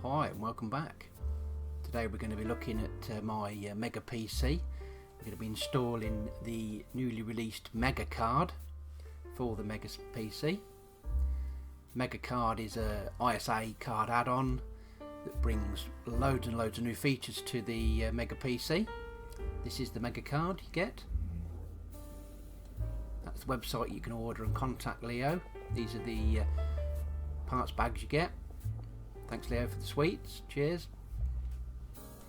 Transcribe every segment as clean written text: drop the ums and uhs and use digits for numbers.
Hi and welcome back. Today we're going to be looking at my Mega PC. We're going to be installing the newly released MegaCard for the Mega PC. MegaCard is a ISA card add-on that brings loads and loads of new features to the Mega PC. This is the MegaCard you get. That's the website you can order and contact Leo. These are the parts bags you get. Thanks Leo for the sweets, cheers.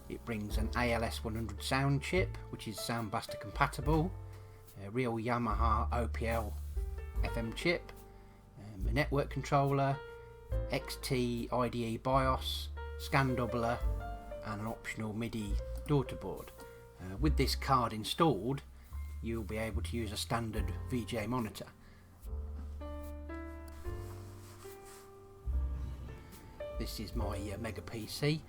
It brings an ALS 100 sound chip, which is Soundbuster compatible, a real Yamaha OPL FM chip, a network controller, XT IDE BIOS, scan doubler and an optional MIDI daughter board. With this card installed, you'll be able to use a standard VGA monitor. This is my Mega PC.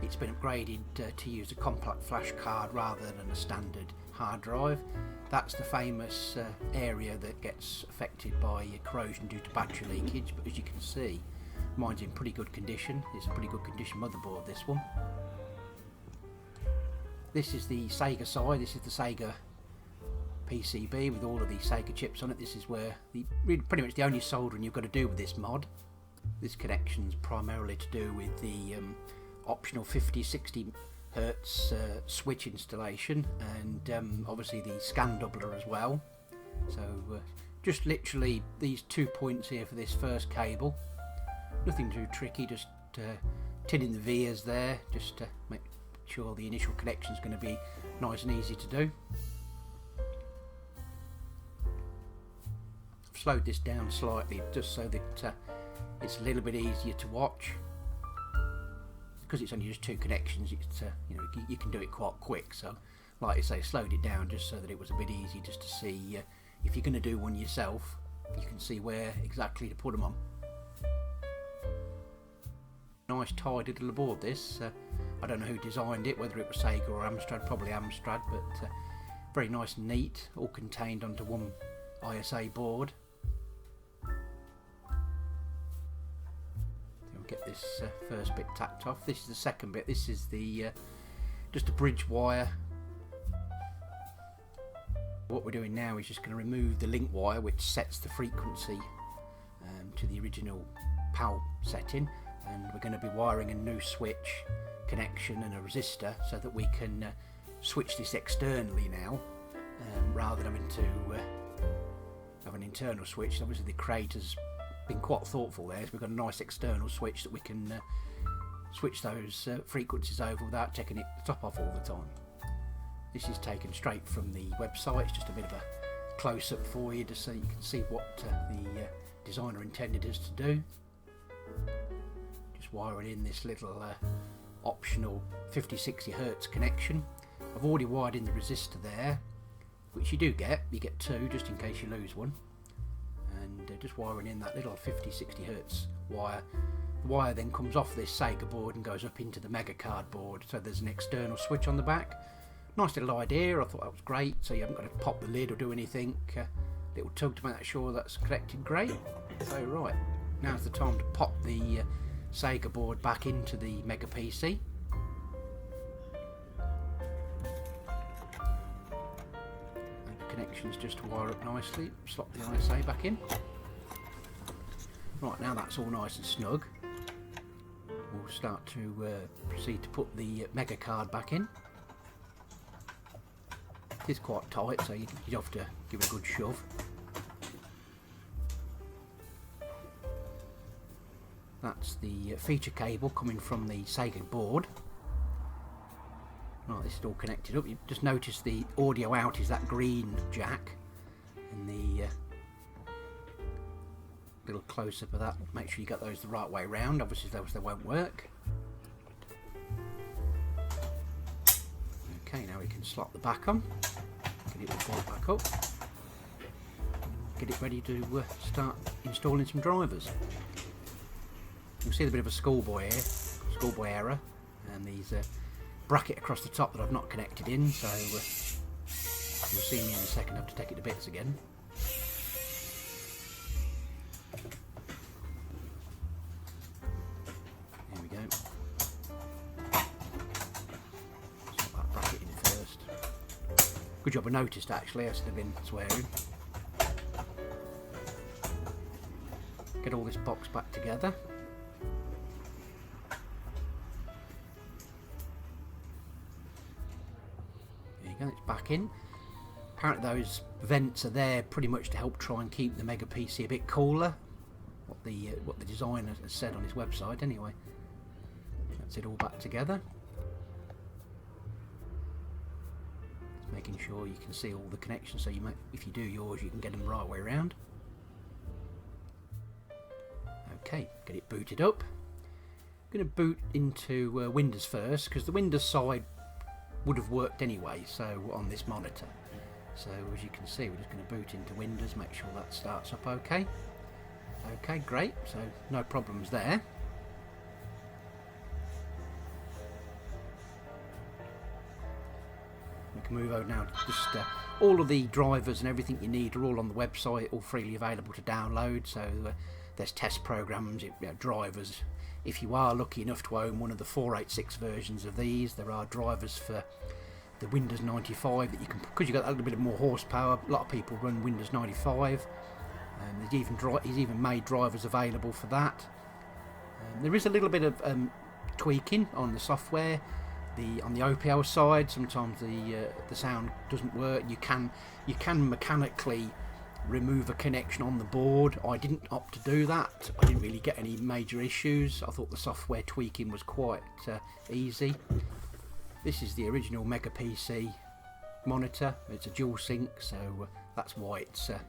It's been upgraded to use a compact flash card rather than a standard hard drive. That's the famous area that gets affected by corrosion due to battery leakage, but as you can see, mine's in pretty good condition. It's a pretty good condition motherboard, this one. This is the Sega side. This is the Sega PCB with all of the Sega chips on it. This is where pretty much the only soldering you've got to do with this mod. This connection's primarily to do with the optional 50-60 Hertz switch installation and obviously the scan doubler as well. So just literally these 2 points here for this first cable. Nothing too tricky, just tinning the vias there just to make sure the initial connection is going to be nice and easy to do. I've slowed this down slightly just so that it's a little bit easier to watch. Because it's only just two connections, it's you can do it quite quick. So, like I say, slowed it down just so that it was a bit easy just to see if you're going to do one yourself, you can see where exactly to put them on. Nice tidy little board this. I don't know who designed it, whether it was Sega or Amstrad, probably Amstrad, but very nice and neat, all contained onto one ISA board. Get this first bit tapped off. This is the second bit. This is the just a bridge wire. What we're doing now is just going to remove the link wire which sets the frequency to the original PAL setting, and we're going to be wiring a new switch connection and a resistor so that we can switch this externally now rather than having to have an internal switch. Obviously the creators been quite thoughtful there, so we've got a nice external switch that we can switch those frequencies over without taking it the top off all the time. This is taken straight from the website. It's just a bit of a close-up for you just so you can see what the designer intended us to do. Just wiring in this little optional 50-60 Hertz connection. I've already wired in the resistor there, which you do get. You get two just in case you lose one. And just wiring in that little 50-60 Hertz wire. The wire then comes off this Sega board and goes up into the MegaCard board, so there's an external switch on the back. Nice little idea, I thought that was great, so you haven't got to pop the lid or do anything. Little tug to make sure that's connected great. So right, now's the time to pop the Sega board back into the Mega PC. Connections just to wire up nicely, slot the ISA back in. Right, now that's all nice and snug, we'll start to proceed to put the MegaCard back in. It is quite tight, so you'd have to give it a good shove. That's the feature cable coming from the Sega board. Right, this is all connected up. You just notice the audio out is that green jack, and the little close-up of that. Make sure you get those the right way round. Obviously, those they won't work. Okay, now we can slot the back on. Get it all brought back up. Get it ready to start installing some drivers. You'll see a bit of a schoolboy error, and these bracket across the top that I've not connected in, so you'll see me in a second. I have to take it to bits again. There we go. Good job I noticed, actually. I should have been swearing. Get all this box back together. There you go, it's back in. Apparently those vents are there pretty much to help try and keep the Mega PC a bit cooler. What the designer has said on his website anyway. That's it all back together. Just making sure you can see all the connections, so if you do yours you can get them the right way around. Okay, get it booted up. I'm going to boot into Windows first, because the Windows side would have worked anyway, so on this monitor. So as you can see, we're just going to boot into Windows, make sure that starts up okay. Okay, great, so no problems there. We can move over now to just all of the drivers and everything you need are all on the website, all freely available to download. So there's test programs, drivers. If you are lucky enough to own one of the 486 versions of these, there are drivers for the Windows 95 that you can, because you've got a little bit more horsepower. A lot of people run Windows 95. He's even made drivers available for that. There is a little bit of tweaking on the software. On the OPL side, sometimes the sound doesn't work. You can mechanically remove a connection on the board. I didn't opt to do that. I didn't really get any major issues. I thought the software tweaking was quite easy. This is the original Mega PC monitor. It's a dual sync, so that's why it's a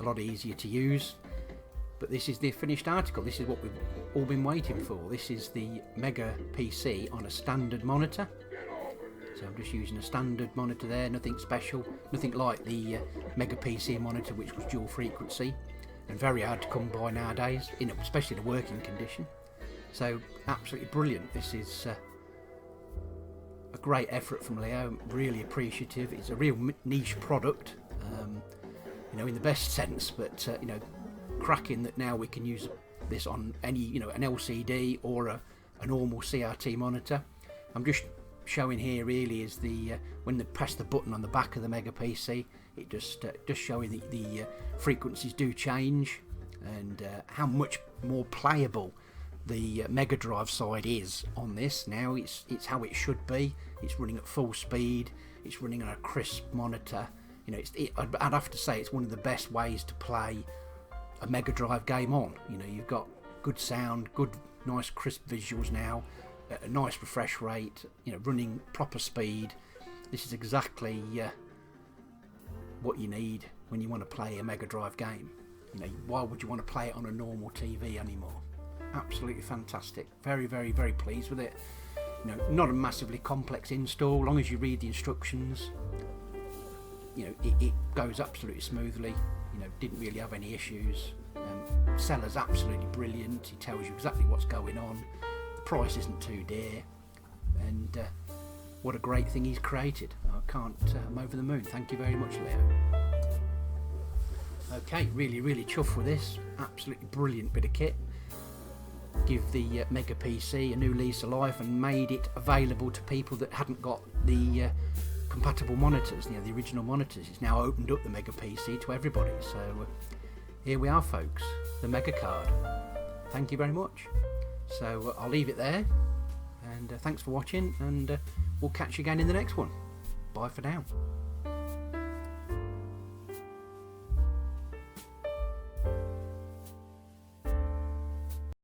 lot easier to use. But this is the finished article. This is what we've all been waiting for. This is the Mega PC on a standard monitor. So I'm just using a standard monitor there, nothing special, nothing like the Mega PC monitor, which was dual frequency and very hard to come by nowadays, especially in a working condition. So absolutely brilliant. This is a great effort from Leo. Really appreciative. It's a real niche product, in the best sense, but cracking that now we can use this on any an LCD or a normal CRT monitor. I'm just showing here really is the when they press the button on the back of the Mega PC, it just showing the frequencies do change, and how much more playable the Mega Drive side is on this. Now it's how it should be. It's running at full speed, it's running on a crisp monitor. I'd have to say it's one of the best ways to play a Mega Drive game on. You've got good sound, good nice crisp visuals now, a nice refresh rate, running proper speed. This is exactly what you need when you want to play a Mega Drive game. Why would you want to play it on a normal TV anymore? Absolutely fantastic. Very, very, very pleased with it. Not a massively complex install. Long as you read the instructions, it goes absolutely smoothly. Didn't really have any issues. Seller's absolutely brilliant. He tells you exactly what's going on. The price isn't too dear, and what a great thing he's created. I'm over the moon. Thank you very much, Leo. Okay, really, really chuffed with this. Absolutely brilliant bit of kit. Give the Mega PC a new lease of life and made it available to people that hadn't got the compatible monitors, the original monitors. It's now opened up the Mega PC to everybody. So here we are, folks, the MegaCard. Thank you very much. So I'll leave it there, and thanks for watching, and we'll catch you again in the next one. Bye for now.